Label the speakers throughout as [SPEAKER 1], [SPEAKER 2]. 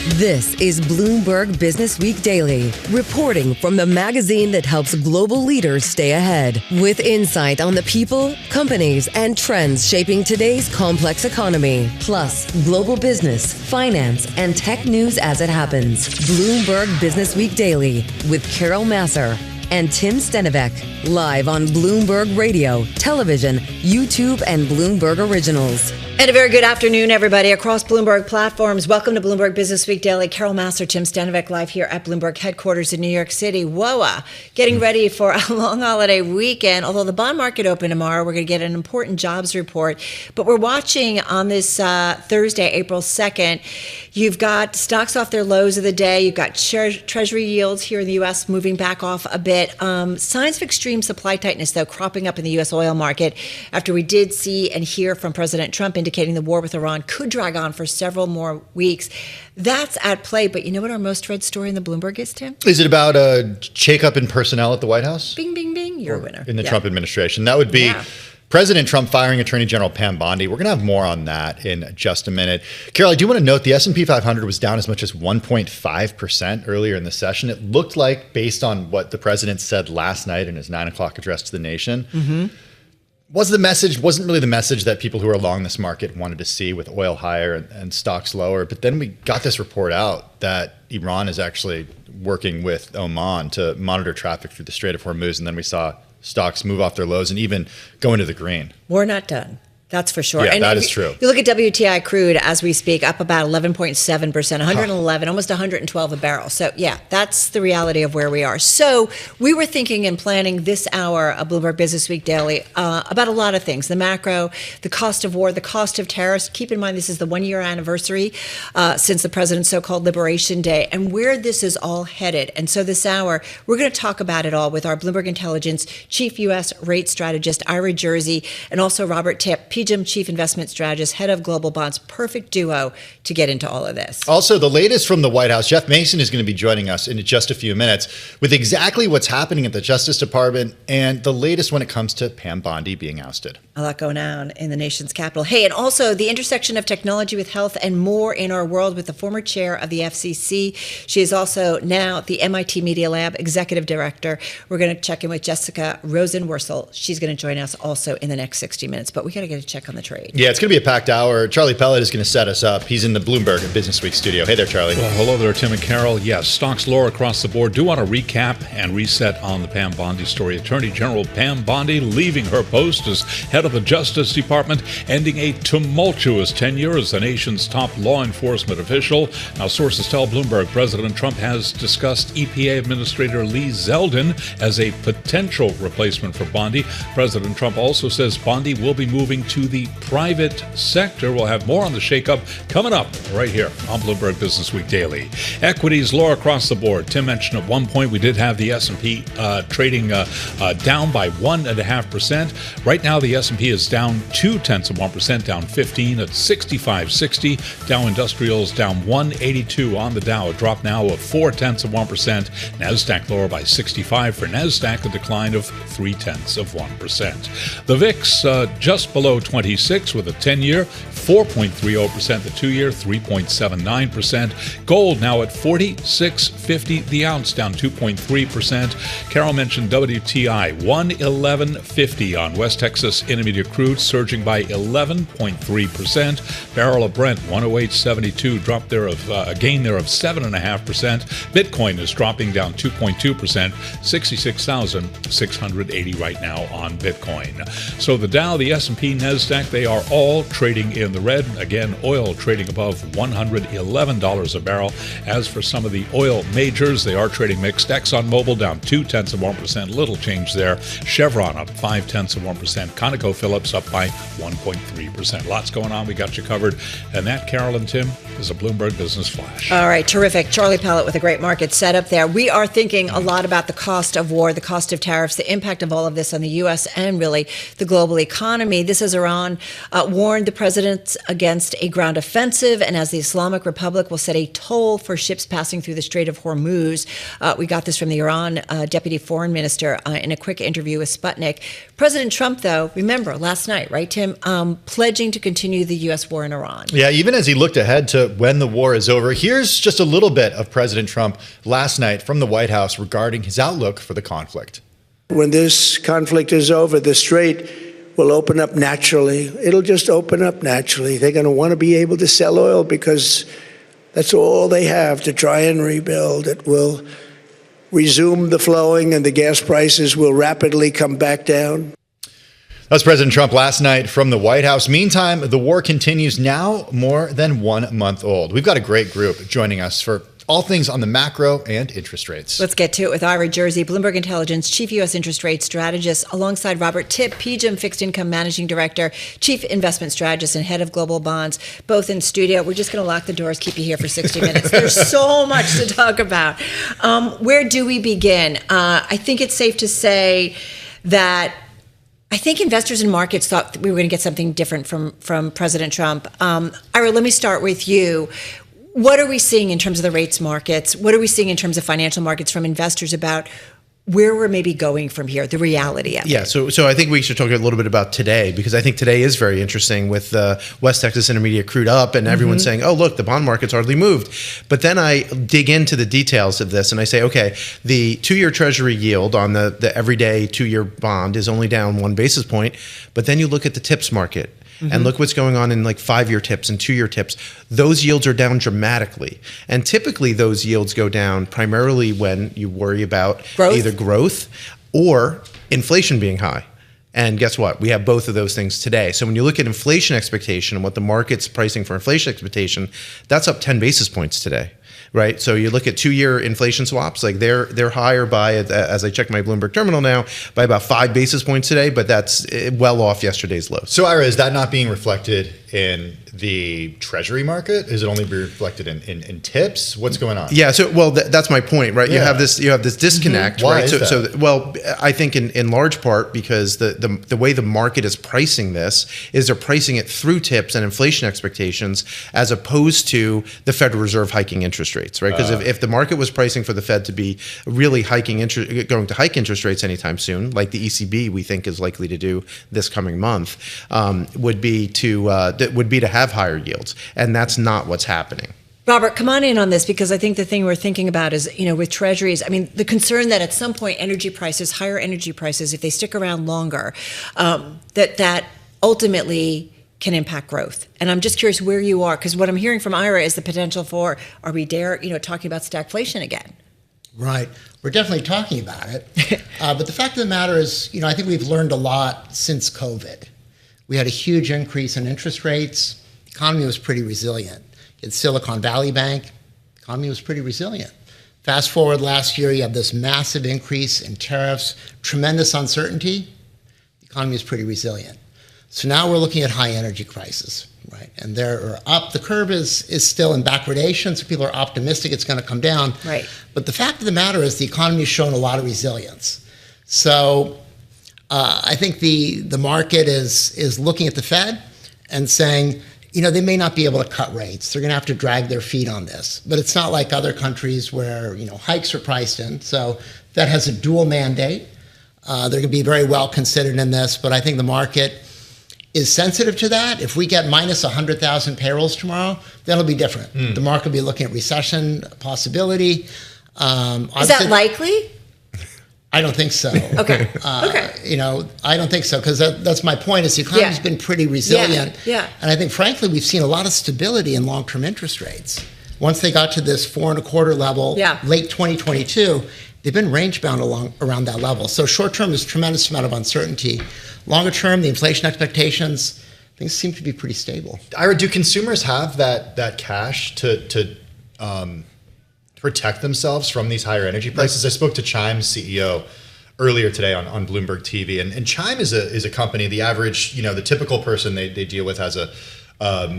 [SPEAKER 1] This is Bloomberg Businessweek Daily, reporting from the magazine that helps global leaders stay ahead, with insight on the people, companies, and trends shaping today's complex economy, plus global business, finance, and tech news as it happens. Bloomberg Businessweek Daily with Carol Massar and Tim Stenovec, live on Bloomberg Radio, television, YouTube, and Bloomberg Originals.
[SPEAKER 2] And a very good afternoon, everybody, across Bloomberg platforms. Welcome to Bloomberg Businessweek Daily. Carol Massar, Tim Stenovec, live here at Bloomberg headquarters in New York City. WOA, getting ready for a long holiday weekend. Although the bond market opened tomorrow, we're going to get an important jobs report. But we're watching on this Thursday, April 2nd, you've got stocks off their lows of the day. You've got Treasury yields here in the U.S. moving back off a bit. Signs of extreme supply tightness, though, cropping up in the U.S. oil market after we did see and hear from President Trump indicating the war with Iran could drag on for several more weeks. That's at play. But you know what our most read story in the Bloomberg is, Tim?
[SPEAKER 3] Is it about a shakeup in personnel at the White House?
[SPEAKER 2] Bing, bing, bing. You're a winner.
[SPEAKER 3] In the Trump administration. That would be President Trump firing Attorney General Pam Bondi. We're going to have more on that in just a minute. Carol, I do want to note the S&P 500 was down as much as 1.5% earlier in the session. It looked like, based on what the president said last night in his 9 o'clock address to the nation, wasn't really the message that people who are along this market wanted to see, with oil higher and stocks lower. But then we got this report out that Iran is actually working with Oman to monitor traffic through the Strait of Hormuz. And then we saw stocks move off their lows and even go into the green.
[SPEAKER 2] We're not done. That's for sure.
[SPEAKER 3] Yeah,
[SPEAKER 2] and
[SPEAKER 3] that is true.
[SPEAKER 2] You look at WTI crude as we speak, up about 11.7%, 111, almost 112 a barrel. So, yeah, that's the reality of where we are. So we were thinking and planning this hour of Bloomberg Businessweek Daily about a lot of things. The macro, the cost of war, the cost of tariffs. Keep in mind, this is the one-year anniversary since the president's so-called Liberation Day, and where this is all headed. And so this hour, we're going to talk about it all with our Bloomberg Intelligence Chief U.S. Rate Strategist, Ira Jersey, and also Robert Tipp, PGIM Chief Investment Strategist, Head of Global Bonds. Perfect duo to get into all of this.
[SPEAKER 3] Also, the latest from the White House, Jeff Mason is going to be joining us in just a few minutes with exactly what's happening at the Justice Department and the latest when it comes to Pam Bondi being ousted.
[SPEAKER 2] A lot going on in the nation's capital. Hey, and also the intersection of technology with health and more in our world with the former chair of the FCC. She is also now the MIT Media Lab Executive Director. We're going to check in with Jessica Rosenworcel. She's going to join us also in the next 60 minutes. But we got to get a check on the trade.
[SPEAKER 3] Yeah, it's going to be a packed hour. Charlie Pellet is going to set us up. He's in the Bloomberg Businessweek studio. Hey there, Charlie.
[SPEAKER 4] Well, hello there, Tim and Carol. Yes, stocks lower across the board. Do want to recap and reset on the Pam Bondi story. Attorney General Pam Bondi leaving her post as head of the Justice Department, ending a tumultuous tenure as the nation's top law enforcement official. Now, sources tell Bloomberg President Trump has discussed EPA Administrator Lee Zeldin as a potential replacement for Bondi. President Trump also says Bondi will be moving to the private sector. We'll have more on the shakeup coming up right here on Bloomberg Businessweek Daily. Equities lower across the board. Tim mentioned at one point we did have the S&P trading down by 1.5%. Right now the S&P is down 0.2%, down 15 at 65.60. Dow Industrials down 182 on the Dow, a drop now of 0.4%. Nasdaq lower by 65 for Nasdaq, a decline of 0.3%. The VIX just below 26 with a 10-year, 4.30%, the 2-year, 3.79%. Gold now at $46.50 the ounce, down 2.3%. Carol mentioned WTI, $111.50 on West Texas Intermediate crude, surging by 11.3%. Barrel of Brent, 108.72, drop there of a gain there of 7.5%. Bitcoin is dropping down 2.2%, 66,680 right now on Bitcoin. So the Dow, the S&P, Nasdaq, they are all trading in the red. Again, oil trading above $111 a barrel. As for some of the oil majors, they are trading mixed. ExxonMobil down 0.2%, little change there. Chevron up 0.5%. ConocoPhillips up by 1.3%. Lots going on. We got you covered. And that, Carol and Tim, is a Bloomberg Business Flash.
[SPEAKER 2] All right, terrific. Charlie Pellet with a great market setup there. We are thinking a lot about the cost of war, the cost of tariffs, the impact of all of this on the U.S. and really the global economy. This is a Iran warned the president against a ground offensive, and as the Islamic Republic will set a toll for ships passing through the Strait of Hormuz. We got this from the Iran Deputy Foreign Minister in a quick interview with Sputnik. President Trump, though, remember last night, right, Tim, pledging to continue the U.S. war in Iran.
[SPEAKER 3] Yeah, even as he looked ahead to when the war is over, here's just a little bit of President Trump last night from the White House regarding his outlook for the conflict.
[SPEAKER 5] When this conflict is over, the Strait will open up naturally. It'll just open up naturally. They're going to want to be able to sell oil because that's all they have to try and rebuild. It will resume the flowing and the gas prices will rapidly come back down.
[SPEAKER 3] That's President Trump last night from the White House. Meantime, the war continues, now more than 1 month old. We've got a great group joining us for all things on the macro and interest rates.
[SPEAKER 2] Let's get to it with Ira Jersey, Bloomberg Intelligence Chief U.S. Interest Rate Strategist, alongside Robert Tipp, PGIM Fixed Income Managing Director, Chief Investment Strategist, and Head of Global Bonds, both in studio. We're just going to lock the doors, keep you here for 60 minutes. There's so much to talk about. Where do we begin? I think it's safe to say that I think investors and markets thought we were going to get something different from President Trump. Ira, let me start with you. What are we seeing in terms of the rates markets? What are we seeing in terms of financial markets from investors about where we're maybe going from here, the reality of it?
[SPEAKER 6] Yeah, so I think we should talk a little bit about today, because I think today is very interesting with West Texas Intermediate crude up and everyone saying, oh, look, the bond market's hardly moved. But then I dig into the details of this and I say, okay, the 2-year Treasury yield on the everyday 2-year bond is only down 1 basis point. But then you look at the TIPS market. And look what's going on in like 5-year TIPS and 2-year TIPS. Those yields are down dramatically. And typically those yields go down primarily when you worry about either growth or inflation being high. And guess what? We have both of those things today. So when you look at inflation expectation and what the market's pricing for inflation expectation, that's up 10 basis points today. Right, so you look at 2-year inflation swaps, like they're higher by, as I check my Bloomberg terminal now, by about 5 basis points today, but that's well off yesterday's low.
[SPEAKER 3] So Ira, is that not being reflected in the Treasury market? Is it only being reflected in TIPS? What's going on?
[SPEAKER 6] Yeah, so that's my point, right? Yeah. You have this disconnect,
[SPEAKER 3] Why
[SPEAKER 6] right?
[SPEAKER 3] is that?
[SPEAKER 6] So well, I think in large part because the way the market is pricing this is they're pricing it through TIPS and inflation expectations as opposed to the Federal Reserve hiking interest rates, right? Because if the market was pricing for the Fed to be really going to hike interest rates anytime soon, like the ECB we think is likely to do this coming month, would be to have higher yields, and that's not what's happening.
[SPEAKER 2] Robert, come on in on this, because I think the thing we're thinking about is, with treasuries, I mean, the concern that at some point higher energy prices, if they stick around longer, that ultimately can impact growth. And I'm just curious where you are, because what I'm hearing from Ira is the potential for, are we talking about stagflation again?
[SPEAKER 7] Right. We're definitely talking about it. But the fact of the matter is, I think we've learned a lot since COVID. We had a huge increase in interest rates. The economy was pretty resilient. In Silicon Valley Bank, the economy was pretty resilient. Fast forward last year, you have this massive increase in tariffs, tremendous uncertainty. The economy is pretty resilient. So now we're looking at high energy prices, right? And they're up. The curve is still in backwardation, so people are optimistic it's going to come down.
[SPEAKER 2] Right. But
[SPEAKER 7] the fact of the matter is the economy has shown a lot of resilience. So I think the market is looking at the Fed and saying, they may not be able to cut rates. They're going to have to drag their feet on this. But it's not like other countries where, hikes are priced in. So Fed has a dual mandate. They're going to be very well considered in this. But I think the market is sensitive to that. If we get minus 100,000 payrolls tomorrow, then it'll be different. The market will be looking at recession possibility.
[SPEAKER 2] Is that likely?
[SPEAKER 7] I don't think so.
[SPEAKER 2] Okay.
[SPEAKER 7] I don't think so, because that's my point, is the economy's been pretty resilient.
[SPEAKER 2] Yeah.
[SPEAKER 7] And I think, frankly, we've seen a lot of stability in long-term interest rates. Once they got to this 4.25 level, late 2022, they've been range-bound around that level. So short-term, there's a tremendous amount of uncertainty. Longer-term, the inflation expectations, things seem to be pretty stable.
[SPEAKER 3] Ira, do consumers have that cash to protect themselves from these higher energy prices? I spoke to Chime's CEO earlier today on Bloomberg TV, and Chime is a company. The average, the typical person they deal with has a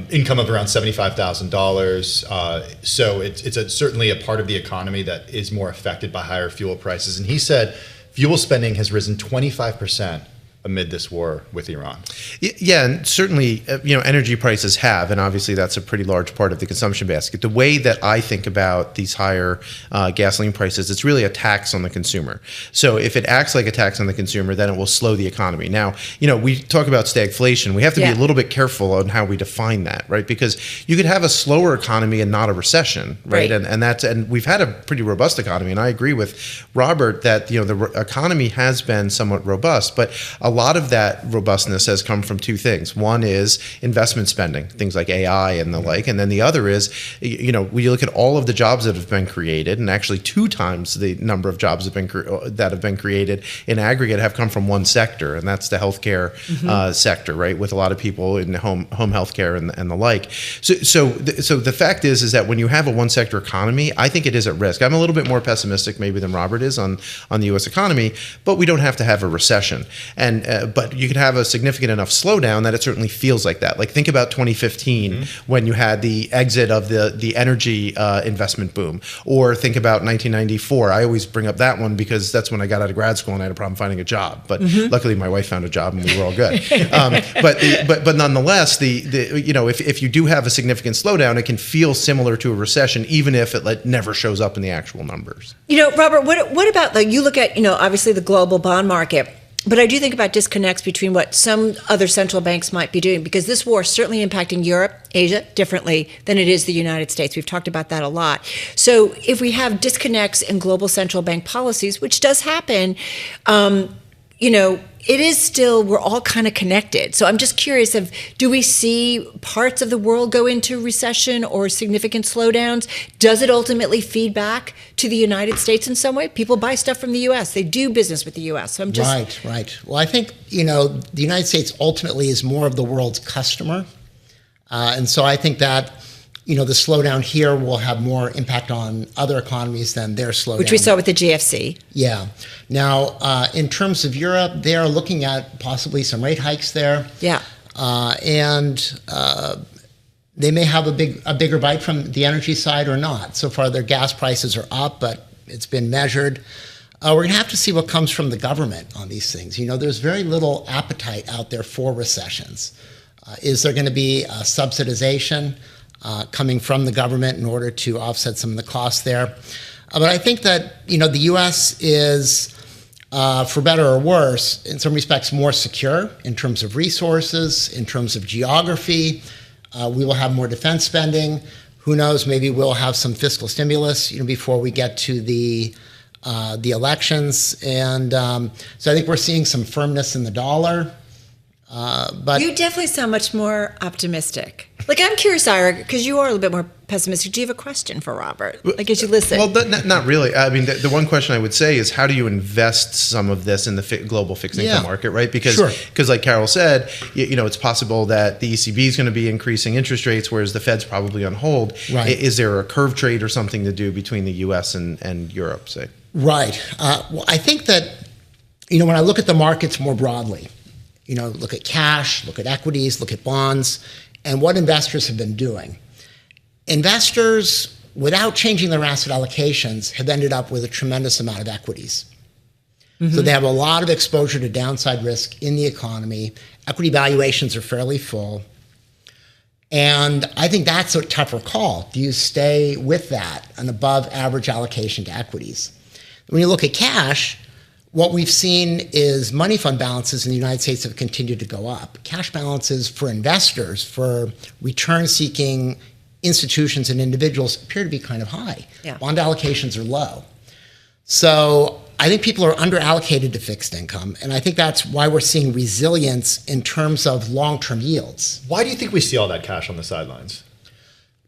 [SPEAKER 3] income of around $75,000. So it's certainly a part of the economy that is more affected by higher fuel prices. And he said fuel spending has risen 25% amid this war with Iran.
[SPEAKER 6] Yeah, and certainly, energy prices have, and obviously that's a pretty large part of the consumption basket. The way that I think about these higher gasoline prices, it's really a tax on the consumer. So if it acts like a tax on the consumer, then it will slow the economy. Now, we talk about stagflation. We have to be a little bit careful on how we define that, right? Because you could have a slower economy and not a recession, right? And we've had a pretty robust economy, and I agree with Robert that the economy has been somewhat robust, but a lot of that robustness has come from two things. One is investment spending, things like AI and the like, and then the other is, when you look at all of the jobs that have been created, and actually 2 times the number of jobs that have been created in aggregate have come from one sector, and that's the healthcare sector, right? With a lot of people in home healthcare and the like. So the fact is that when you have a one sector economy, I think it is at risk. I'm a little bit more pessimistic maybe than Robert is on the U.S. economy, but we don't have to have a recession. But you could have a significant enough slowdown that it certainly feels like that. Like think about 2015 when you had the exit of the energy investment boom, or think about 1994. I always bring up that one because that's when I got out of grad school and I had a problem finding a job. But luckily my wife found a job and we were all good. But nonetheless, if you do have a significant slowdown, it can feel similar to a recession, even if it never shows up in the actual numbers.
[SPEAKER 2] Robert, what about you look at obviously the global bond market. But I do think about disconnects between what some other central banks might be doing, because this war is certainly impacting Europe, Asia differently than it is the United States. We've talked about that a lot. So if we have disconnects in global central bank policies, which does happen, it is still, we're all kind of connected. So I'm just curious do we see parts of the world go into recession or significant slowdowns? Does it ultimately feed back to the United States in some way? People buy stuff from the U.S. They do business with the U.S. So I'm just...
[SPEAKER 7] Right. Well, I think, the United States ultimately is more of the world's customer. And so I think that, the slowdown here will have more impact on other economies than their slowdown.
[SPEAKER 2] Which we saw with the GFC.
[SPEAKER 7] Yeah. Now, in terms of Europe, they are looking at possibly some rate hikes there.
[SPEAKER 2] Yeah.
[SPEAKER 7] And they may have a bigger bite from the energy side or not. So far, their gas prices are up, but it's been measured. We're going to have to see what comes from the government on these things. There's very little appetite out there for recessions. Is there going to be a subsidization coming from the government in order to offset some of the costs there? But I think that, the U.S. is, for better or worse, in some respects more secure in terms of resources, in terms of geography. We will have more defense spending. Who knows, maybe we'll have some fiscal stimulus, before we get to the elections. And so I think we're seeing some firmness in the dollar. But
[SPEAKER 2] you definitely sound much more optimistic. I'm curious, Ira, because you are a little bit more pessimistic. Do you have a question for Robert? As you listen.
[SPEAKER 6] Well, not really. I mean, the one question I would say is, how do you invest some of this in the global fixed income market, right? Because, like Carol said, it's possible that the ECB is going to be increasing interest rates, whereas the Fed's probably on hold.
[SPEAKER 7] Right.
[SPEAKER 6] Is there a curve trade or something to do between the U.S. and Europe, say?
[SPEAKER 7] Right. Well, I think that, when I look at the markets more broadly, look at cash, look at equities, look at bonds, and what investors have been doing. Investors, without changing their asset allocations, have ended up with a tremendous amount of equities. So they have a lot of exposure to downside risk in the economy. Equity valuations are fairly full. And I think that's a tougher call. Do you stay with that, an above average allocation to equities? When you look at cash, what we've seen is money fund balances in the United States have continued to go up. Cash balances for investors, for return-seeking institutions and individuals appear to be kind of high.
[SPEAKER 2] Yeah.
[SPEAKER 7] Bond allocations are low. So I think people are under-allocated to fixed income, and I think that's why we're seeing resilience in terms of long-term yields.
[SPEAKER 3] Why do you think we see all that cash on the sidelines?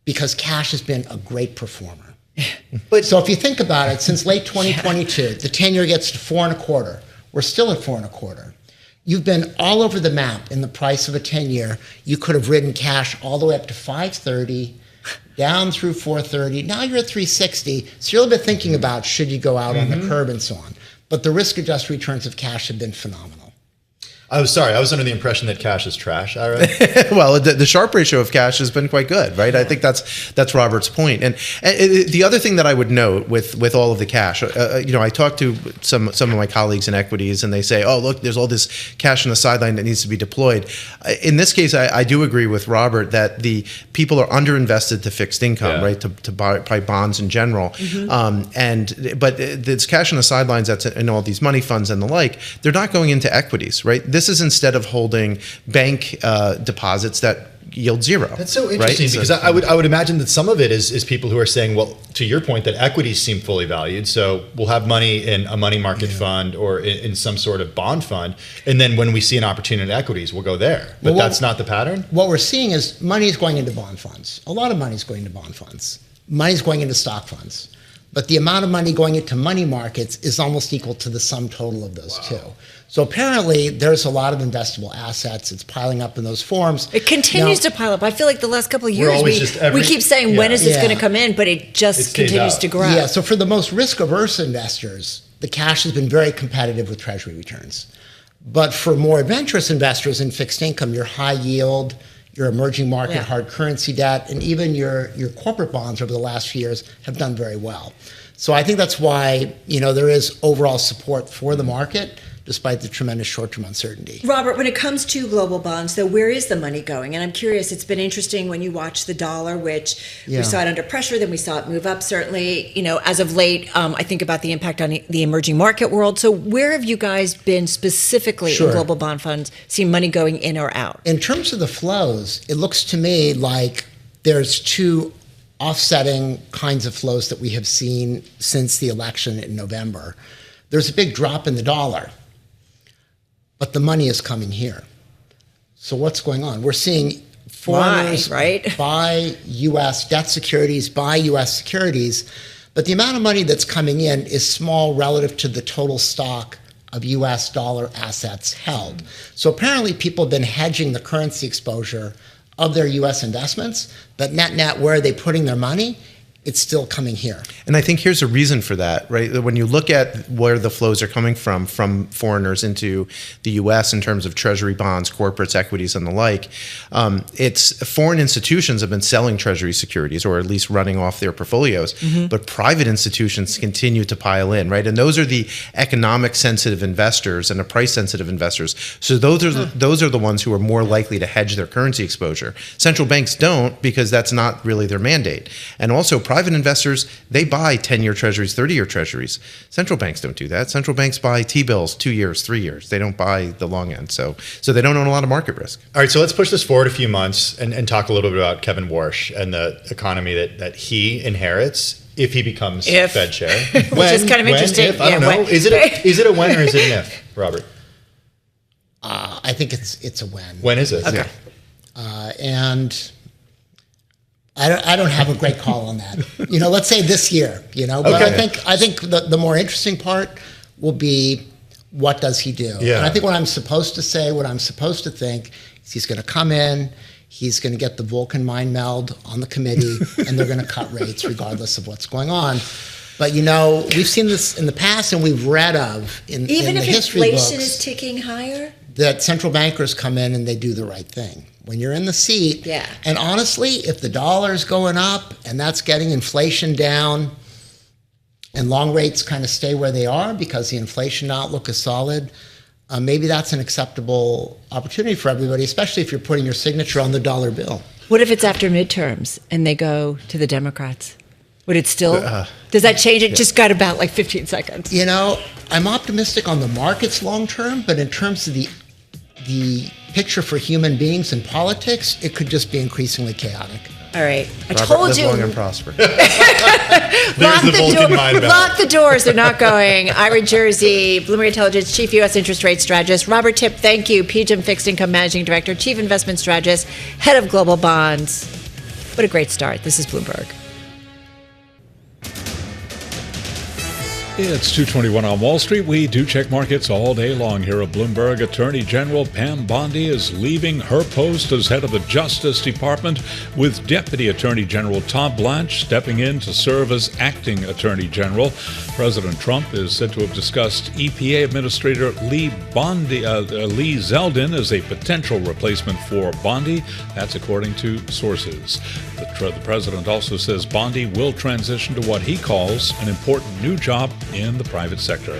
[SPEAKER 7] Because cash has been a great performer. So if you think about it, since late 2022, the 10-year gets to 4.25. We're still at 4.25. You've been all over the map in the price of a 10-year. You could have ridden cash all the way up to 5.30, down through 4.30. Now you're at 3.60. So you're a little bit thinking about should you go out on the curb and so on. But the risk-adjusted returns of cash have been phenomenal.
[SPEAKER 3] I was under the impression that cash is trash, Ira.
[SPEAKER 6] Well, the Sharpe ratio of cash has been quite good, right? I think that's Robert's point. And the other thing that I would note with all of the cash, I talked to some of my colleagues in equities, and they say, "Oh, look, there's all this cash on the sideline that needs to be deployed." In this case, I do agree with Robert that the people are underinvested to fixed income, right? To buy bonds in general, but there's cash on the sidelines that's in all these money funds and the like. They're not going into equities, right? This is instead of holding bank deposits that yield zero.
[SPEAKER 3] That's so interesting, right? Because I would imagine that some of it is people who are saying, well, to your point, that equities seem fully valued, so we'll have money in a money market fund or in some sort of bond fund, and then when we see an opportunity in equities, we'll go there. But that's not the pattern?
[SPEAKER 7] What we're seeing is money is going into bond funds. A lot of money is going into bond funds. Money is going into stock funds. But the amount of money going into money markets is almost equal to the sum total of those two. So apparently there's a lot of investable assets. It's piling up in those forms.
[SPEAKER 2] It continues to pile up. I feel like the last couple of years we keep saying, when is this going to come in? But it just continues to grow.
[SPEAKER 7] Yeah, so for the most risk-averse investors, the cash has been very competitive with Treasury returns. But for more adventurous investors in fixed income, your high yield, your emerging market hard currency debt, and even your corporate bonds over the last few years have done very well. So I think that's why there is overall support for the market, despite the tremendous short-term uncertainty.
[SPEAKER 2] Robert, when it comes to global bonds, though, where is the money going? And I'm curious, it's been interesting when you watch the dollar, which we saw it under pressure, then we saw it move up, certainly. As of late, I think about the impact on the emerging market world. So where have you guys been specifically in global bond funds, seeing money going in or out?
[SPEAKER 7] In terms of the flows, it looks to me like there's two offsetting kinds of flows that we have seen since the election in November. There's a big drop in the dollar, but the money is coming here. So what's going on? We're seeing foreigners buy U.S. debt securities, buy U.S. securities, but the amount of money that's coming in is small relative to the total stock of U.S. dollar assets held. So apparently people have been hedging the currency exposure of their U.S. investments, but net, where are they putting their money? It's still coming here.
[SPEAKER 6] And I think here's a reason for that, right? When you look at where the flows are coming from foreigners into the U.S. in terms of treasury bonds, corporates, equities, and the like, it's foreign institutions have been selling treasury securities or at least running off their portfolios, but private institutions continue to pile in, right? And those are the economic sensitive investors and the price sensitive investors. So those are the ones who are more likely to hedge their currency exposure. Central banks don't, because that's not really their mandate. And also private investors, they buy 10-year treasuries, 30-year treasuries. Central banks don't do that. Central banks buy T-bills 2 years, 3 years. They don't buy the long end. So they don't own a lot of market risk.
[SPEAKER 3] All right, so let's push this forward a few months and talk a little bit about Kevin Warsh and the economy that he inherits if he becomes Fed chair.
[SPEAKER 2] Which is kind of interesting.
[SPEAKER 3] If, I don't know. Is it a when or is it an if, Robert?
[SPEAKER 7] I think it's a when.
[SPEAKER 3] When is it?
[SPEAKER 2] Okay.
[SPEAKER 7] And I don't have a great call on that. Let's say this year. But I think the more interesting part will be, what does he do?
[SPEAKER 3] Yeah.
[SPEAKER 7] And I think what I'm supposed to say, what I'm supposed to think, is he's going to come in, he's going to get the Vulcan mind meld on the committee, and they're going to cut rates regardless of what's going on. But we've seen this in the past, and we've read of in the history books.
[SPEAKER 2] Even if inflation is ticking higher?
[SPEAKER 7] That central bankers come in and they do the right thing. When you're in the seat, and honestly, if the dollar's going up and that's getting inflation down and long rates kind of stay where they are because the inflation outlook is solid, maybe that's an acceptable opportunity for everybody, especially if you're putting your signature on the dollar bill.
[SPEAKER 2] What if it's after midterms and they go to the Democrats? Would it still, does that change it? Just got about like 15 seconds.
[SPEAKER 7] I'm optimistic on the markets long term, but in terms of the picture for human beings in politics, it could just be increasingly chaotic.
[SPEAKER 2] All right.
[SPEAKER 6] Robert, told you. Live long and prosper.
[SPEAKER 2] Lock the doors. They're not going. Ira Jersey, Bloomberg Intelligence Chief U.S. Interest Rate Strategist. Robert Tipp, thank you. PGIM Fixed Income Managing Director, Chief Investment Strategist, Head of Global Bonds. What a great start. This is Bloomberg.
[SPEAKER 4] It's 2:21 on Wall Street. We do check markets all day long here at Bloomberg. Attorney General Pam Bondi is leaving her post as head of the Justice Department, with Deputy Attorney General Todd Blanche stepping in to serve as acting Attorney General. President Trump is said to have discussed EPA Administrator Lee Zeldin as a potential replacement for Bondi. That's according to sources. The president also says Bondi will transition to what he calls an important new job in the private sector.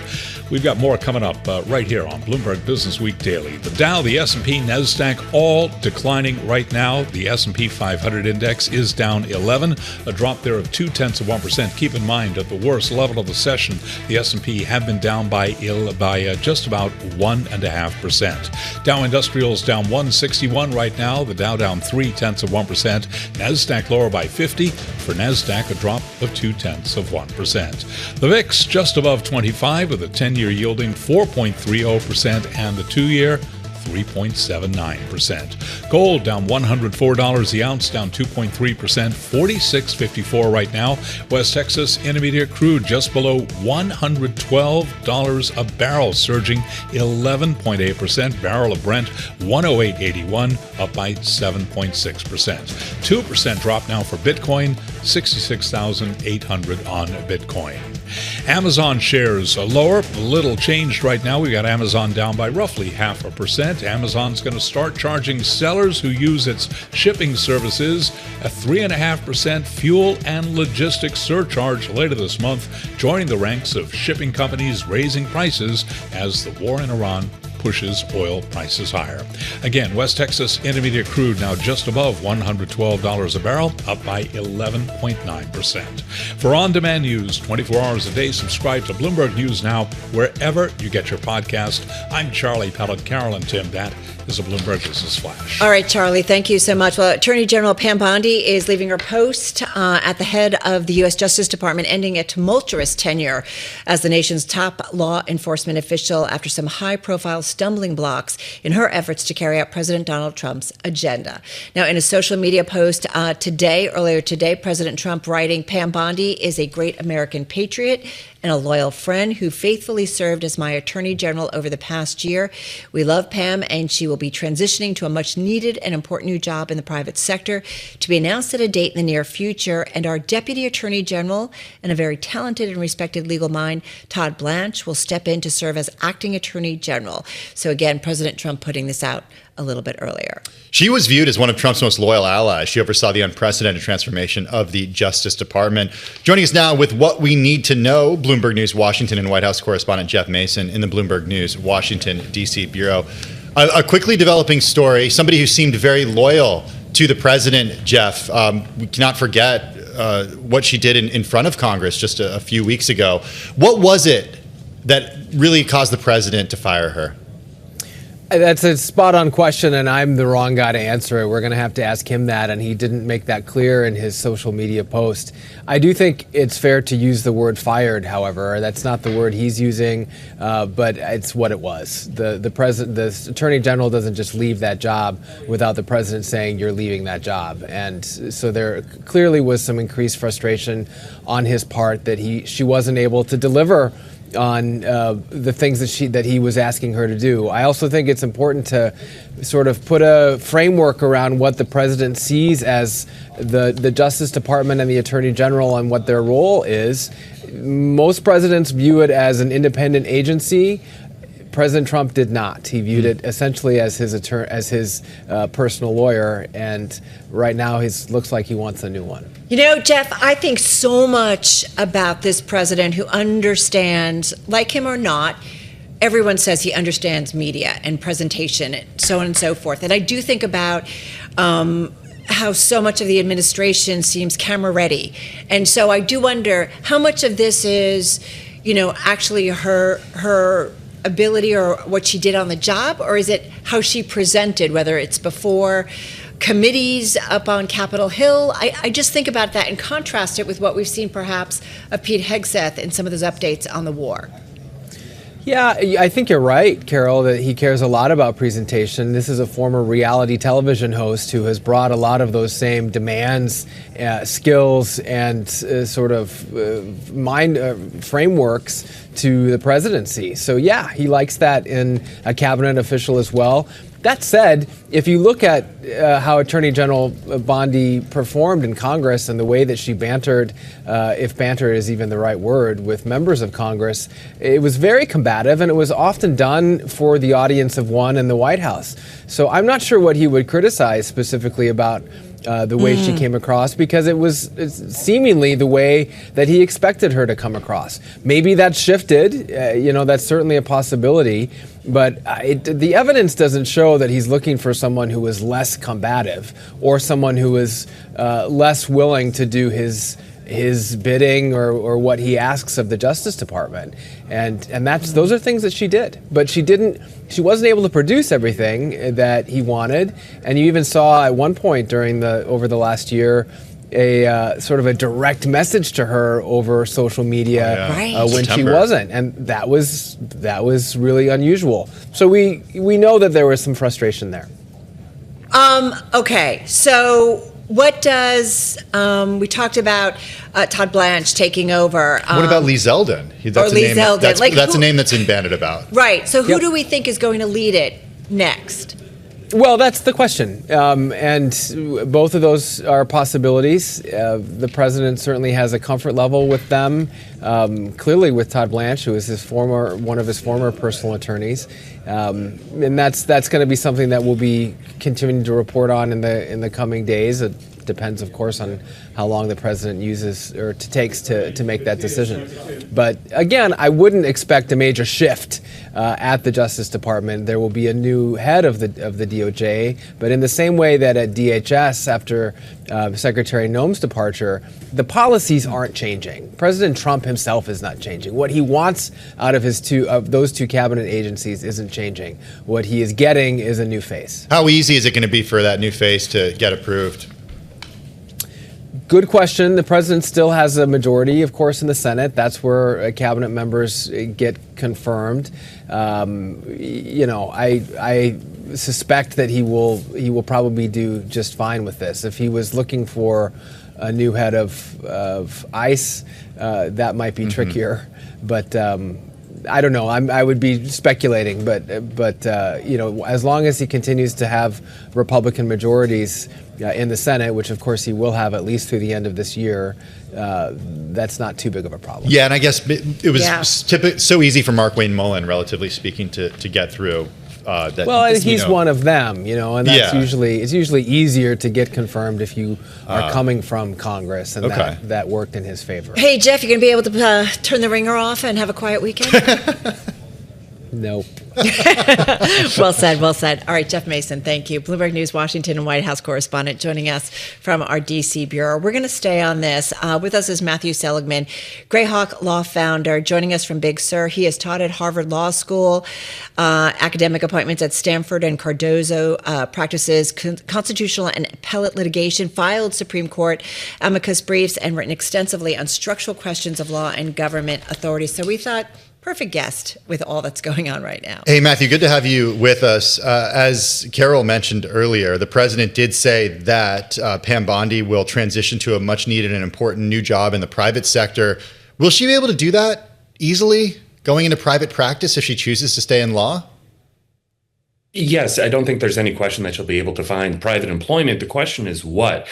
[SPEAKER 4] We've got more coming up right here on Bloomberg Businessweek Daily. The Dow, the S&P, NASDAQ, all declining right now. The S&P 500 index is down 11, a drop there of 0.2%. Keep in mind, at the worst level of the session, the S&P had been down by just about 1.5%. Dow Industrials down 161 right now. The Dow down 0.3%. NASDAQ lower by 50. For NASDAQ, a drop of 0.2%. The VIX just above 25, with a 10-year yielding 4.30% and the 2-year 3.79%. Gold down $104 the ounce, down 2.3%, $46.54 right now. West Texas Intermediate crude just below $112 a barrel, surging 11.8%. Barrel of Brent 108.81, up by 7.6%. 2% drop now for Bitcoin, 66,800 on Bitcoin. Amazon shares are lower, a little changed right now. We got Amazon down by roughly 0.5%. Amazon's going to start charging sellers who use its shipping services a 3.5% fuel and logistics surcharge later this month, joining the ranks of shipping companies raising prices as the war in Iran pushes oil prices higher. Again, West Texas Intermediate crude now just above $112 a barrel, up by 11.9%. For on-demand news 24 hours a day, subscribe to Bloomberg News Now wherever you get your podcast. I'm Charlie Pellet. Carol and Tim, that is a Bloomberg Business Flash.
[SPEAKER 2] All right, Charlie, thank you so much. Well, Attorney General Pam Bondi is leaving her post at the head of the U.S. Justice Department, ending a tumultuous tenure as the nation's top law enforcement official after some high-profile stumbling blocks in her efforts to carry out President Donald Trump's agenda. Now, in a social media post earlier today, President Trump writing, Pam Bondi is a great American patriot and a loyal friend who faithfully served as my Attorney General over the past year. We love Pam, and she will be transitioning to a much needed and important new job in the private sector to be announced at a date in the near future. And our Deputy Attorney General and a very talented and respected legal mind, Todd Blanche, will step in to serve as acting Attorney General. So again, President Trump putting this out a little bit earlier.
[SPEAKER 3] She was viewed as one of Trump's most loyal allies. She oversaw the unprecedented transformation of the Justice Department. Joining us now with what we need to know, Bloomberg News Washington and White House correspondent Jeff Mason in the Bloomberg News Washington, D.C. bureau. A quickly developing story, somebody who seemed very loyal to the president, Jeff. We cannot forget what she did in front of Congress just a few weeks ago. What was it that really caused the president to fire her?
[SPEAKER 8] That's a spot-on question, and I'm the wrong guy to answer it. We're going to have to ask him that, and he didn't make that clear in his social media post. I do think it's fair to use the word fired, however. That's not the word he's using, but it's what it was. The Attorney General doesn't just leave that job without the president saying you're leaving that job. And so there clearly was some increased frustration on his part that she wasn't able to deliver on the things that he was asking her to do. I also think it's important to sort of put a framework around what the president sees as the Justice Department and the Attorney General and what their role is. Most presidents view it as an independent agency. President Trump did not. He viewed it essentially as his personal lawyer, and right now looks like he wants a new one.
[SPEAKER 2] You know, Jeff, I think so much about this president who understands, like him or not, everyone says he understands media and presentation and so on and so forth. And I do think about how so much of the administration seems camera ready. And so I do wonder how much of this is, actually her ability or what she did on the job, or is it how she presented, whether it's before committees up on Capitol Hill? I just think about that and contrast it with what we've seen perhaps of Pete Hegseth in some of those updates on the war.
[SPEAKER 8] Yeah, I think you're right, Carol, that he cares a lot about presentation. This is a former reality television host who has brought a lot of those same demands, skills, and frameworks to the presidency. So yeah, he likes that in a cabinet official as well. That said, if you look at how Attorney General Bondi performed in Congress and the way that she bantered, if banter is even the right word, with members of Congress, it was very combative, and it was often done for the audience of one in the White House. So I'm not sure what he would criticize specifically about the way she came across, because it's seemingly the way that he expected her to come across. Maybe that's shifted, that's certainly a possibility, but the evidence doesn't show that he's looking for someone who is less combative or someone who is less willing to do his bidding or what he asks of the Justice Department. And those are things that she did. But she wasn't able to produce everything that he wanted. And you even saw at one point over the last year a sort of a direct message to her over social media when she wasn't, and that was really unusual. So we know that there was some frustration there.
[SPEAKER 2] Okay, so what does we talked about Todd Blanche taking over?
[SPEAKER 3] What about Lee Zeldin? That's a name that's been bandied about.
[SPEAKER 2] Right. So who do we think is going to lead it next?
[SPEAKER 8] Well, that's the question, and both of those are possibilities. The president certainly has a comfort level with them. Clearly, with Todd Blanche, who is one of his former personal attorneys, and that's going to be something that we'll be continuing to report on in the coming days. It depends, of course, on how long the president takes to make that decision. But again, I wouldn't expect a major shift at the Justice Department. There will be a new head of the DOJ, but in the same way that at DHS, after Secretary Noem's departure, the policies aren't changing. President Trump himself is not changing. What he wants out of those two cabinet agencies isn't changing. What he is getting is a new face.
[SPEAKER 3] How easy is it going to be for that new face to get approved?
[SPEAKER 8] Good question. The president still has a majority, of course, in the Senate. That's where cabinet members get confirmed. I suspect that he will probably do just fine with this. If he was looking for a new head of ICE, that might be trickier. But I don't know. I would be speculating. But as long as he continues to have Republican majorities in the Senate, which of course he will have at least through the end of this year, that's not too big of a problem.
[SPEAKER 3] Yeah, and I guess it was so easy for Mark Wayne Mullen, relatively speaking, to get through.
[SPEAKER 8] He's one of them, and that's usually easier to get confirmed if you are coming from Congress, and that worked in his favor.
[SPEAKER 2] Hey, Jeff, you're going to be able to turn the ringer off and have a quiet weekend?
[SPEAKER 8] Nope.
[SPEAKER 2] Well said. All right, Jeff Mason, thank you. Bloomberg News, Washington and White House correspondent joining us from our D.C. bureau. We're going to stay on this. With us is Matthew Seligman, Grayhawk Law founder, joining us from Big Sur. He has taught at Harvard Law School, academic appointments at Stanford and Cardozo, practices constitutional and appellate litigation, filed Supreme Court amicus briefs, and written extensively on structural questions of law and government authority. So we thought, perfect guest with all that's going on right now.
[SPEAKER 3] Hey, Matthew, good to have you with us. As Carol mentioned earlier, the president did say that Pam Bondi will transition to a much needed and important new job in the private sector. Will she be able to do that easily, going into private practice if she chooses to stay in law?
[SPEAKER 9] Yes, I don't think there's any question that she'll be able to find private employment. The question is what?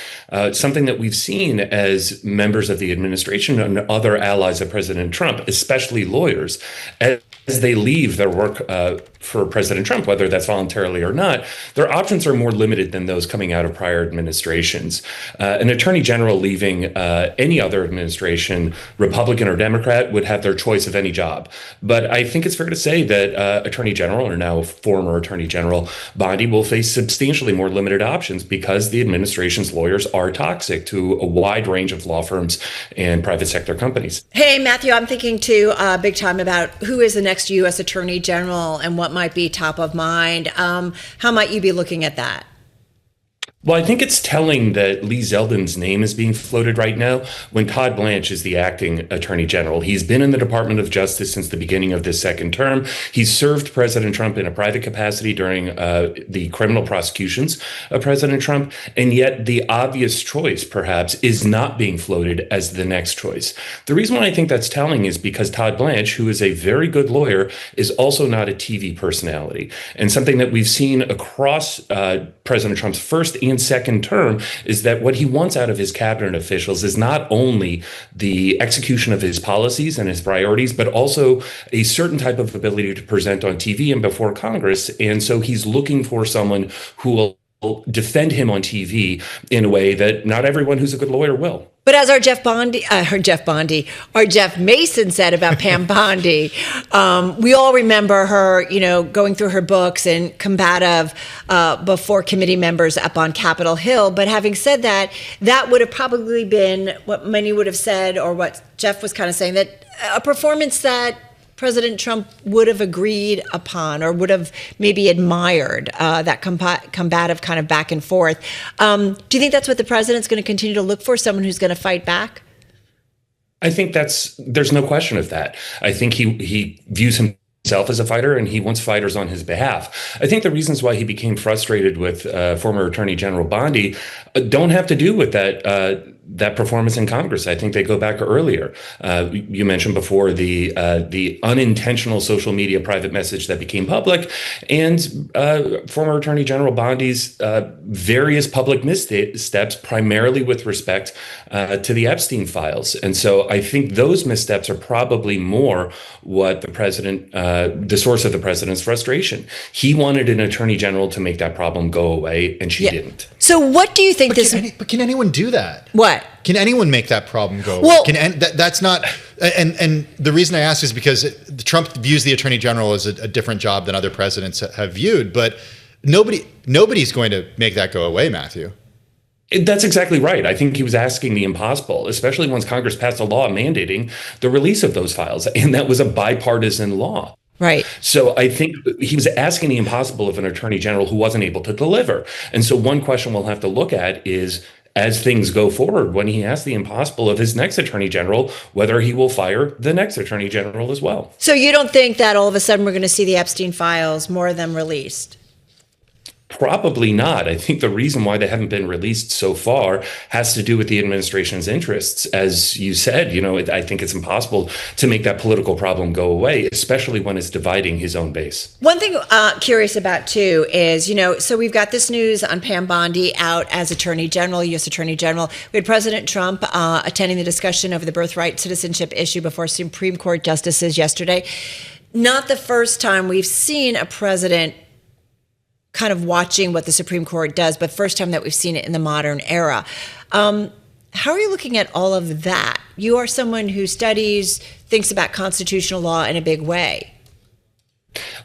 [SPEAKER 9] Something that we've seen as members of the administration and other allies of President Trump, especially lawyers, as they leave their work for President Trump, whether that's voluntarily or not, their options are more limited than those coming out of prior administrations. An attorney general leaving any other administration, Republican or Democrat, would have their choice of any job. But I think it's fair to say that Attorney General, or now former Attorney General Bondi, will face substantially more limited options because the administration's lawyers are toxic to a wide range of law firms and private sector companies.
[SPEAKER 2] Hey, Matthew, I'm thinking too big time about who is the next U.S. Attorney General and what might be top of mind. How might you be looking at that?
[SPEAKER 9] Well, I think it's telling that Lee Zeldin's name is being floated right now when Todd Blanche is the acting attorney general. He's been in the Department of Justice since the beginning of this second term. He's served President Trump in a private capacity during the criminal prosecutions of President Trump. And yet the obvious choice, perhaps, is not being floated as the next choice. The reason why I think that's telling is because Todd Blanche, who is a very good lawyer, is also not a TV personality. And something that we've seen across President Trump's first and second term is that what he wants out of his cabinet officials is not only the execution of his policies and his priorities, but also a certain type of ability to present on TV and before Congress. And so he's looking for someone who will defend him on TV in a way that not everyone who's a good lawyer will.
[SPEAKER 2] But as our Jeff Mason said about Pam Bondi, we all remember her, going through her books and combative before committee members up on Capitol Hill. But having said that, that would have probably been what many would have said, or what Jeff was kind of saying, that a performance that President Trump would have agreed upon or would have maybe admired, that combative kind of back and forth. Do you think that's what the president's going to continue to look for, someone who's going to fight back?
[SPEAKER 9] I think there's no question of that. I think he views himself as a fighter, and he wants fighters on his behalf. I think the reasons why he became frustrated with former Attorney General Bondi don't have to do with that performance in Congress. I think they go back earlier. You mentioned before the unintentional social media private message that became public, and former Attorney General Bondi's various public missteps, primarily with respect to the Epstein files. And so I think those missteps are probably more what the president, the source of the president's frustration. He wanted an attorney general to make that problem go away, and she didn't.
[SPEAKER 2] So what do you think
[SPEAKER 3] But can anyone do that?
[SPEAKER 2] What?
[SPEAKER 3] Can anyone make that problem go away?
[SPEAKER 2] Well,
[SPEAKER 3] that's not, and the reason I ask is because Trump views the attorney general as a different job than other presidents have viewed, but nobody's going to make that go away, Matthew.
[SPEAKER 9] That's exactly right. I think he was asking the impossible, especially once Congress passed a law mandating the release of those files, and that was a bipartisan law.
[SPEAKER 2] Right.
[SPEAKER 9] So I think he was asking the impossible of an attorney general who wasn't able to deliver. And so one question we'll have to look at is, as things go forward, when he asks the impossible of his next attorney general, whether he will fire the next attorney general as well.
[SPEAKER 2] So you don't think that all of a sudden we're going to see the Epstein files, more of them released?
[SPEAKER 9] Probably not. I think the reason why they haven't been released so far has to do with the administration's interests. As you said, I think it's impossible to make that political problem go away, especially when it's dividing his own base.
[SPEAKER 2] One thing curious about, too, is, so we've got this news on Pam Bondi out as Attorney General, U.S. Attorney General. We had President Trump attending the discussion over the birthright citizenship issue before Supreme Court justices yesterday. Not the first time we've seen a president kind of watching what the Supreme Court does, but first time that we've seen it in the modern era. How are you looking at all of that? You are someone who thinks about constitutional law in a big way.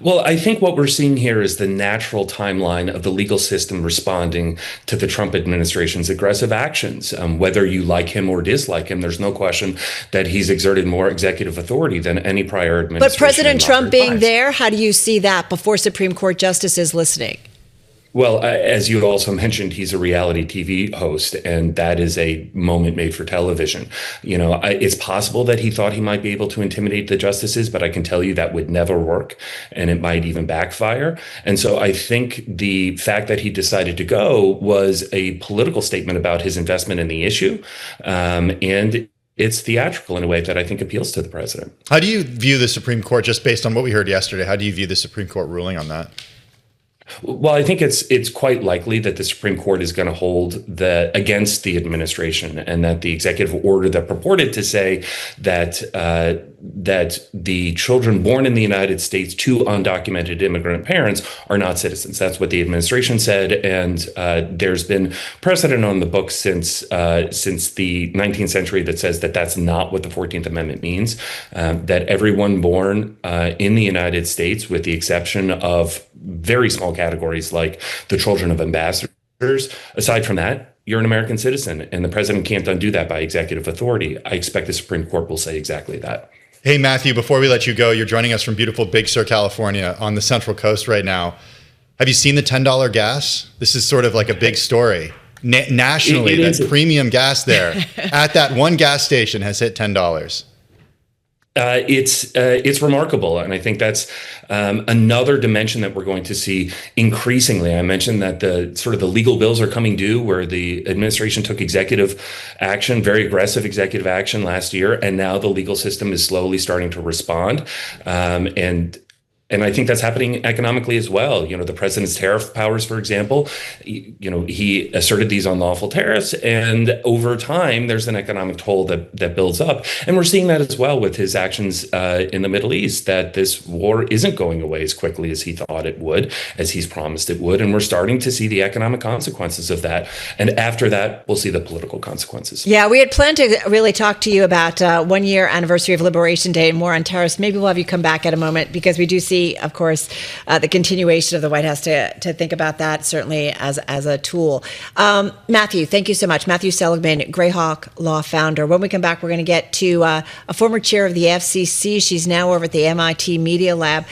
[SPEAKER 9] Well, I think what we're seeing here is the natural timeline of the legal system responding to the Trump administration's aggressive actions. Whether you like him or dislike him, there's no question that he's exerted more executive authority than any prior administration.
[SPEAKER 2] But President Trump being there, how do you see that before Supreme Court justices listening?
[SPEAKER 9] Well, as you also mentioned, he's a reality TV host, and that is a moment made for television. It's possible that he thought he might be able to intimidate the justices, but I can tell you that would never work, and it might even backfire. And so I think the fact that he decided to go was a political statement about his investment in the issue, and it's theatrical in a way that I think appeals to the president.
[SPEAKER 3] How do you view the Supreme Court, just based on what we heard yesterday? How do you view the Supreme Court ruling on that?
[SPEAKER 9] Well, I think it's quite likely that the Supreme Court is going to hold against the administration, and that the executive order that purported to say that the children born in the United States to undocumented immigrant parents are not citizens. That's what the administration said, and there's been precedent on the books since the 19th century that says that that's not what the 14th Amendment means. That everyone born in the United States, with the exception of very small categories like the children of ambassadors, aside from that, you're an American citizen, and the president can't undo that by executive authority. I expect the Supreme Court will say exactly that.
[SPEAKER 3] Hey, Matthew, before we let you go, you're joining us from beautiful Big Sur, California, on the Central Coast right now. Have you seen the $10 gas? This is sort of like a big story. Nationally, that premium gas there at that one gas station has hit $10.
[SPEAKER 9] It's remarkable, and I think that's another dimension that we're going to see increasingly. I mentioned that the legal bills are coming due, where the administration took executive action, very aggressive executive action last year, and now the legal system is slowly starting to respond. And I think that's happening economically as well. The president's tariff powers, for example, he asserted these unlawful tariffs, and over time, there's an economic toll that builds up. And we're seeing that as well with his actions in the Middle East, that this war isn't going away as quickly as he thought it would, as he's promised it would. And we're starting to see the economic consequences of that. And after that, we'll see the political consequences.
[SPEAKER 2] Yeah, we had planned to really talk to you about 1 year anniversary of Liberation Day and more on tariffs. Maybe we'll have you come back at a moment, because we do see, of course, the continuation of the White House to think about that, certainly as a tool. Matthew, thank you so much. Matthew Seligman, Grayhawk Law founder. When we come back, we're going to get to a former chair of the FCC. She's now over at the MIT Media Lab.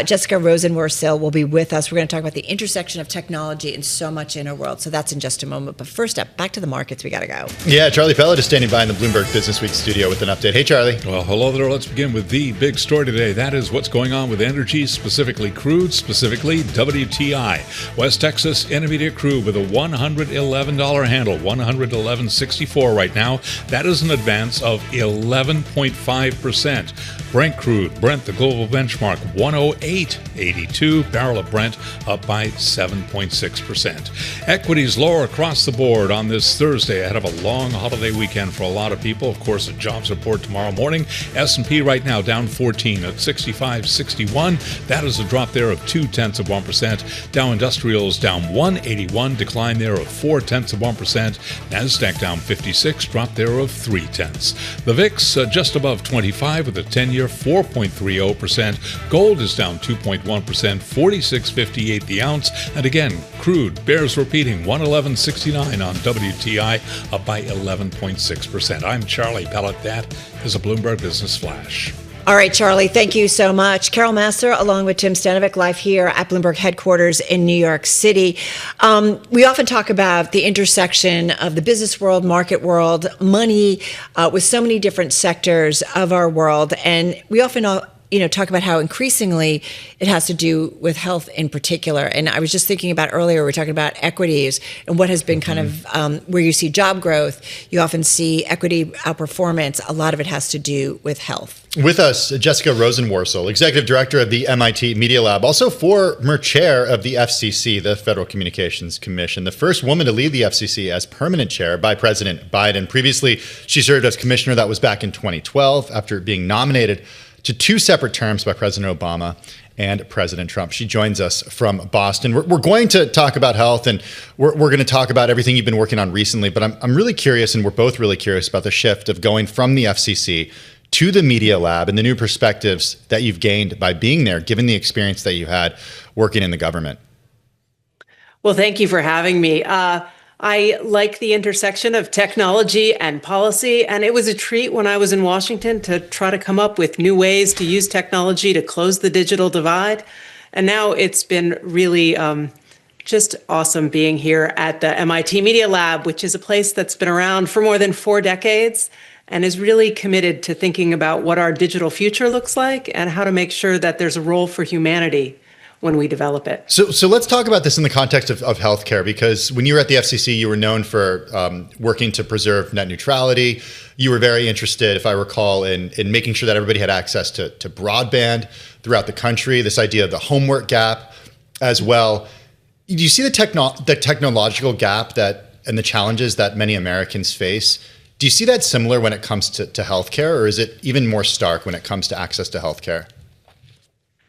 [SPEAKER 2] Jessica Rosenworcel will be with us. We're going to talk about the intersection of technology and so much in our world. So that's in just a moment. But first up, back to the markets. We got to go.
[SPEAKER 3] Yeah, Charlie Pellet is standing by in the Bloomberg Businessweek studio with an update. Hey, Charlie.
[SPEAKER 4] Well, hello there. Let's begin with the big story today. That is what's going on with energy, specifically crude, specifically WTI. West Texas Intermediate crude with a $111 handle, $111.64 right now. That is an advance of 11.5%. Brent crude, the global benchmark, 108.82. Barrel of Brent up by 7.6%. Equities lower across the board on this Thursday ahead of a long holiday weekend for a lot of people. Of course, a jobs report tomorrow morning. S&P right now down 14 at 65.61. That is a drop there of 0.2%. Dow Industrials down 181, decline there of 0.4%. Nasdaq down 56, drop there of 0.3. The VIX just above 25 with a 10-year 4.30%. Gold is down 2.1%, 46.58 the ounce. And again, crude bears repeating, 111.69 on WTI, up by 11.6%. I'm Charlie Pellet. That is a Bloomberg Business Flash.
[SPEAKER 2] All right, Charlie, thank you so much. Carol Massar, along with Tim Stenovec, live here at Bloomberg headquarters in New York City. We often talk about the intersection of the business world, market world, money, with so many different sectors of our world. And we often talk about how increasingly it has to do with health in particular. And I was just thinking about earlier, we were talking about equities and what has been kind of where you see job growth, you often see equity outperformance. A lot of it has to do with health.
[SPEAKER 3] With us, Jessica Rosenworcel, Executive Director of the MIT Media Lab, also former chair of the FCC, the Federal Communications Commission, the first woman to lead the FCC as permanent chair by President Biden. Previously, she served as commissioner. That was back in 2012 after being nominated to 2 separate terms by President Obama and President Trump. She joins us from Boston. We're going to talk about health, and we're going to talk about everything you've been working on recently, but I'm really curious, and we're both really curious about the shift of going from the FCC to the Media Lab and the new perspectives that you've gained by being there, given the experience that you had working in the government.
[SPEAKER 10] Well, thank you for having me. I like the intersection of technology and policy, and it was a treat when I was in Washington to try to come up with new ways to use technology to close the digital divide. And now it's been really just awesome being here at the MIT Media Lab, which is a place that's been around for more than 4 decades and is really committed to thinking about what our digital future looks like and how to make sure that there's a role for humanity when we develop it.
[SPEAKER 3] So let's talk about this in the context of healthcare, because when you were at the FCC, you were known for working to preserve net neutrality. You were very interested, if I recall, in making sure that everybody had access to broadband throughout the country, this idea of the homework gap as well. Do you see the technological gap and the challenges that many Americans face? Do you see that similar when it comes to healthcare, or is it even more stark when it comes to access to healthcare?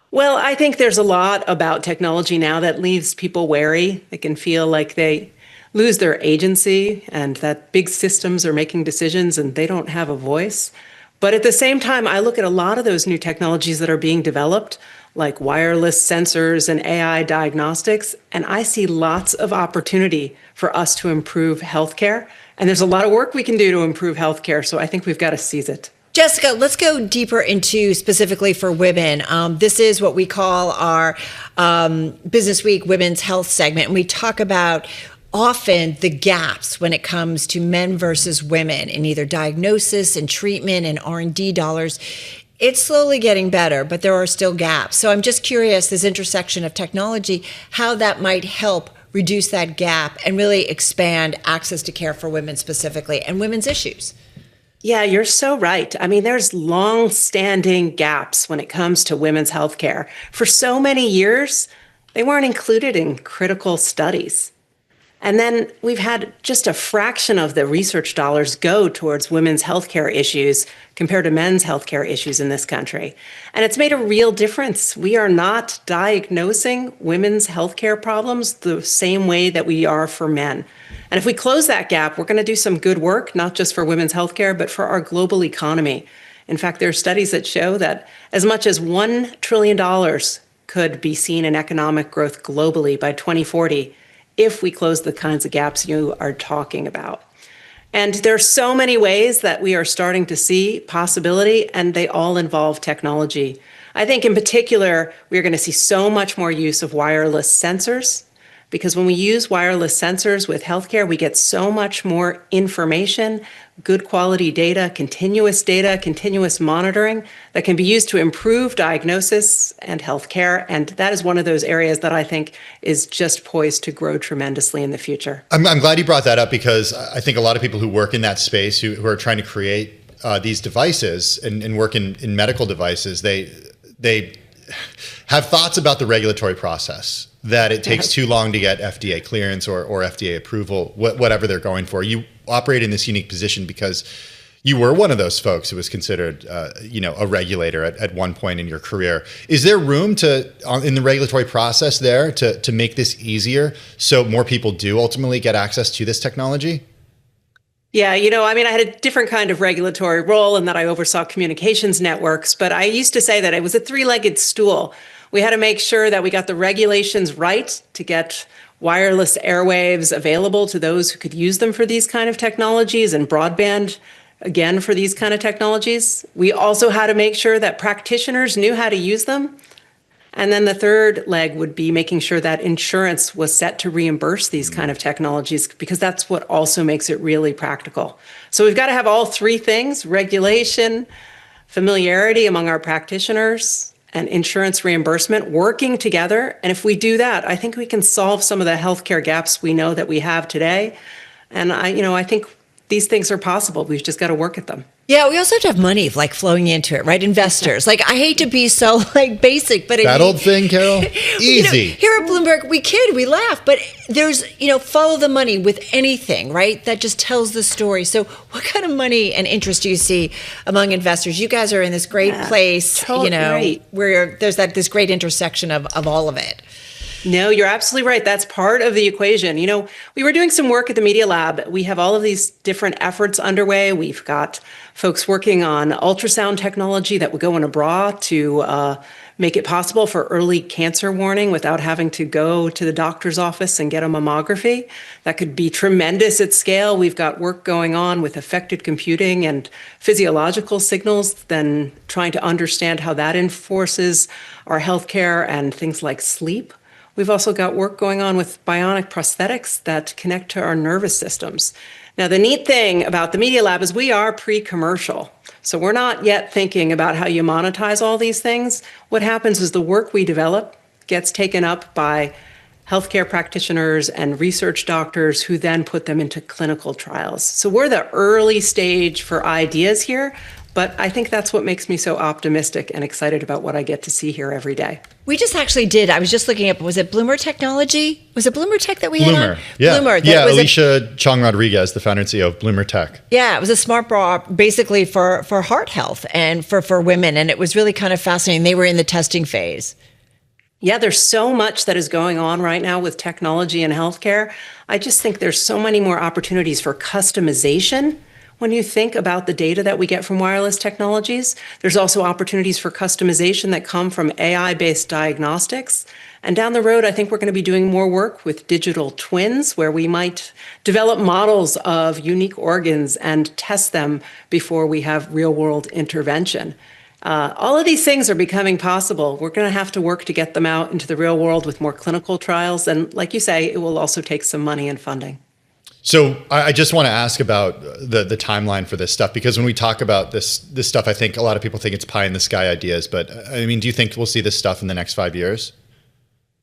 [SPEAKER 10] Well, I think there's a lot about technology now that leaves people wary. They can feel like they lose their agency and that big systems are making decisions and they don't have a voice. But at the same time, I look at a lot of those new technologies that are being developed, like wireless sensors and AI diagnostics, and I see lots of opportunity for us to improve healthcare. And there's a lot of work we can do to improve healthcare, so I think we've got to seize it.
[SPEAKER 2] Jessica, let's go deeper into specifically for women. This is what we call our Business Week Women's Health segment. And we talk about often the gaps when it comes to men versus women in either diagnosis and treatment and R&D dollars. It's slowly getting better, but there are still gaps. So I'm just curious, this intersection of technology, how that might help reduce that gap and really expand access to care for women specifically and women's issues.
[SPEAKER 10] Yeah, you're so right. I mean, there's long-standing gaps when it comes to women's health care. For so many years, they weren't included in critical studies. And then we've had just a fraction of the research dollars go towards women's healthcare issues compared to men's healthcare issues in this country. And it's made a real difference. We are not diagnosing women's healthcare problems the same way that we are for men. And if we close that gap, we're going to do some good work, not just for women's healthcare, but for our global economy. In fact, there are studies that show that as much as $1 trillion could be seen in economic growth globally by 2040 if we close the kinds of gaps you are talking about. And there are so many ways that we are starting to see possibility, and they all involve technology. I think in particular, we're going to see so much more use of wireless sensors, because when we use wireless sensors with healthcare, we get so much more information, good quality data, continuous monitoring that can be used to improve diagnosis and healthcare. And that is one of those areas that I think is just poised to grow tremendously in the future.
[SPEAKER 3] I'm glad you brought that up, because I think a lot of people who work in that space, who are trying to create these devices and work in medical devices, they have thoughts about the regulatory process, that it takes too long to get FDA clearance or FDA approval, whatever they're going for. You operate in this unique position because you were one of those folks who was considered, a regulator at one point in your career. Is there room in the regulatory process there to make this easier so more people do ultimately get access to this technology?
[SPEAKER 10] Yeah, I had a different kind of regulatory role in that I oversaw communications networks, but I used to say that it was a three-legged stool. We had to make sure that we got the regulations right to get wireless airwaves available to those who could use them for these kind of technologies, and broadband, again, for these kind of technologies. We also had to make sure that practitioners knew how to use them. And then the third leg would be making sure that insurance was set to reimburse these kind of technologies, because that's what also makes it really practical. So we've got to have all three things: regulation, familiarity among our practitioners, and insurance reimbursement working together. And if we do that, I think we can solve some of the healthcare gaps we know that we have today. And I think these things are possible. We've just got to work at them.
[SPEAKER 2] Yeah, we also have to have money flowing into it, right? Investors. I hate to be so basic, but
[SPEAKER 3] that old thing, Carol. Easy.
[SPEAKER 2] Here at Bloomberg, we kid, we laugh, but there's follow the money with anything, right? That just tells the story. So, what kind of money and interest do you see among investors? You guys are in this great place,
[SPEAKER 10] totally
[SPEAKER 2] where there's this great intersection of all of it.
[SPEAKER 10] No, you're absolutely right. That's part of the equation. We were doing some work at the Media Lab. We have all of these different efforts underway. We've got folks working on ultrasound technology that would go in a bra to make it possible for early cancer warning without having to go to the doctor's office and get a mammography. That could be tremendous at scale. We've got work going on with affected computing and physiological signals, then trying to understand how that enforces our healthcare and things like sleep. We've also got work going on with bionic prosthetics that connect to our nervous systems. Now, the neat thing about the Media Lab is we are pre-commercial. So we're not yet thinking about how you monetize all these things. What happens is the work we develop gets taken up by healthcare practitioners and research doctors who then put them into clinical trials. So we're the early stage for ideas here, but I think that's what makes me so optimistic and excited about what I get to see here every day.
[SPEAKER 2] We just actually did. I was just looking up, was it Bloomer Technology? Was it Bloomer Tech that we had on?
[SPEAKER 3] Yeah.
[SPEAKER 2] Bloomer.
[SPEAKER 3] Yeah, Alicia Chong Rodriguez, the founder and CEO of Bloomer Tech.
[SPEAKER 2] Yeah, it was a smart bra basically for heart health and for women. And it was really kind of fascinating. They were in the testing phase.
[SPEAKER 10] Yeah, there's so much that is going on right now with technology and healthcare. I just think there's so many more opportunities for customization when you think about the data that we get from wireless technologies. There's also opportunities for customization that come from AI-based diagnostics. And down the road, I think we're going to be doing more work with digital twins, where we might develop models of unique organs and test them before we have real-world intervention. All of these things are becoming possible. We're going to have to work to get them out into the real world with more clinical trials. And like you say, it will also take some money and funding.
[SPEAKER 3] So I just want to ask about the timeline for this stuff, because when we talk about this stuff, I think a lot of people think it's pie in the sky ideas. But I mean, do you think we'll see this stuff in the next 5 years?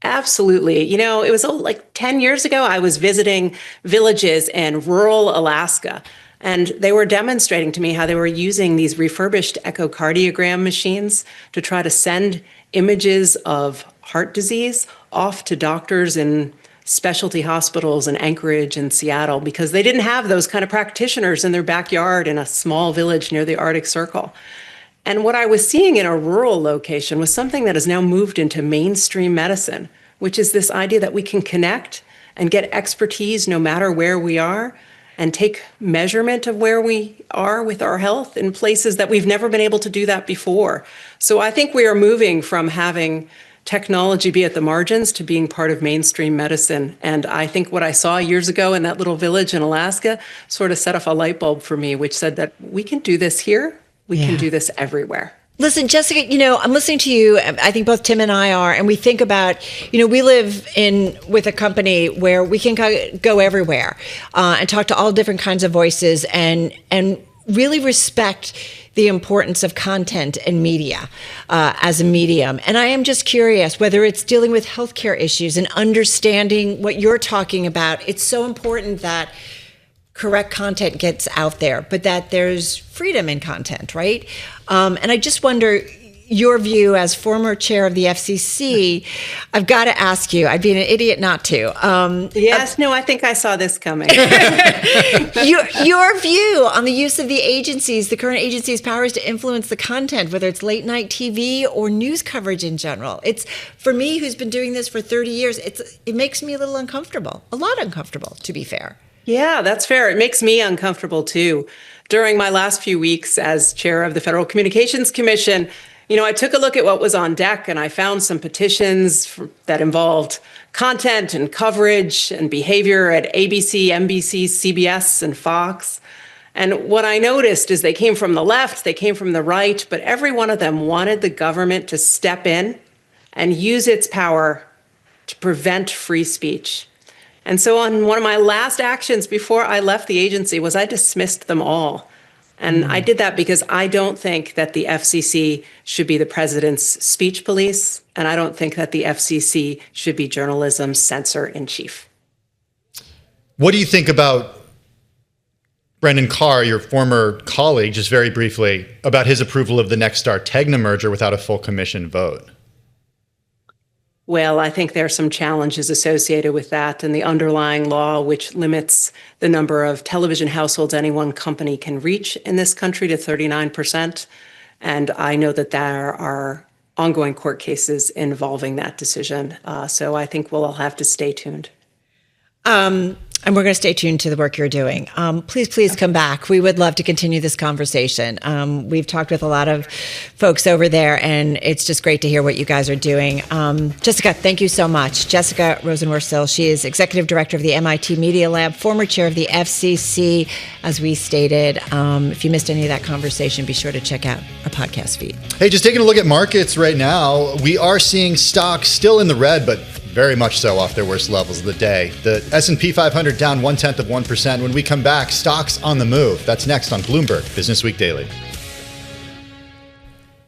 [SPEAKER 10] Absolutely. You know, it was like 10 years ago, I was visiting villages in rural Alaska, and they were demonstrating to me how they were using these refurbished echocardiogram machines to try to send images of heart disease off to doctors in specialty hospitals in Anchorage and Seattle, because they didn't have those kind of practitioners in their backyard in a small village near the Arctic Circle. And what I was seeing in a rural location was something that has now moved into mainstream medicine, which is this idea that we can connect and get expertise no matter where we are, and take measurement of where we are with our health in places that we've never been able to do that before. So I think we are moving from having technology be at the margins to being part of mainstream medicine. And I think what I saw years ago in that little village in Alaska sort of set off a light bulb for me, which said that we can do this here. We can do this everywhere.
[SPEAKER 2] Listen, Jessica, you know, I'm listening to you. I think both Tim and I are, and we think about, you know, we live with a company where we can go everywhere and talk to all different kinds of voices and really respect the importance of content and media as a medium. And I am just curious whether it's dealing with healthcare issues and understanding what you're talking about. It's so important that correct content gets out there, but that there's freedom in content, right? And I just wonder, your view as former chair of the FCC, I've got to ask you, I'd be an idiot not to.
[SPEAKER 10] I think I saw this coming.
[SPEAKER 2] Your view on the use of the current agency's powers to influence the content, whether it's late night TV or news coverage in general. It's, for me, who's been doing this for 30 years, it makes me a little uncomfortable, a lot uncomfortable, to be fair.
[SPEAKER 10] Yeah, that's fair. It makes me uncomfortable too. During my last few weeks as chair of the Federal Communications Commission, you know, I took a look at what was on deck, and I found some petitions that involved content and coverage and behavior at ABC, NBC, CBS, and Fox. And what I noticed is they came from the left, they came from the right, but every one of them wanted the government to step in and use its power to prevent free speech. And so on one of my last actions before I left the agency was I dismissed them all. And I did that because I don't think that the FCC should be the president's speech police, and I don't think that the FCC should be journalism's censor-in-chief.
[SPEAKER 3] What do you think about Brendan Carr, your former colleague, just very briefly, about his approval of the Nexstar-Tegna merger without a full commission vote?
[SPEAKER 10] Well, I think there are some challenges associated with that, and the underlying law, which limits the number of television households any one company can reach in this country to 39%. And I know that there are ongoing court cases involving that decision. So I think we'll all have to stay tuned.
[SPEAKER 2] And we're going to stay tuned to the work you're doing. Please come back. We would love to continue this conversation. We've talked with a lot of folks over there, and it's just great to hear what you guys are doing. Jessica, thank you so much. Jessica Rosenworcel, she is Executive Director of the MIT Media Lab, former chair of the FCC, as we stated. If you missed any of that conversation, be sure to check out our podcast feed.
[SPEAKER 3] Hey, just taking a look at markets right now, we are seeing stocks still in the red, but very much so off their worst levels of the day. The S&P 500 down 0.1%. When we come back, stocks on the move. That's next on Bloomberg Businessweek Daily.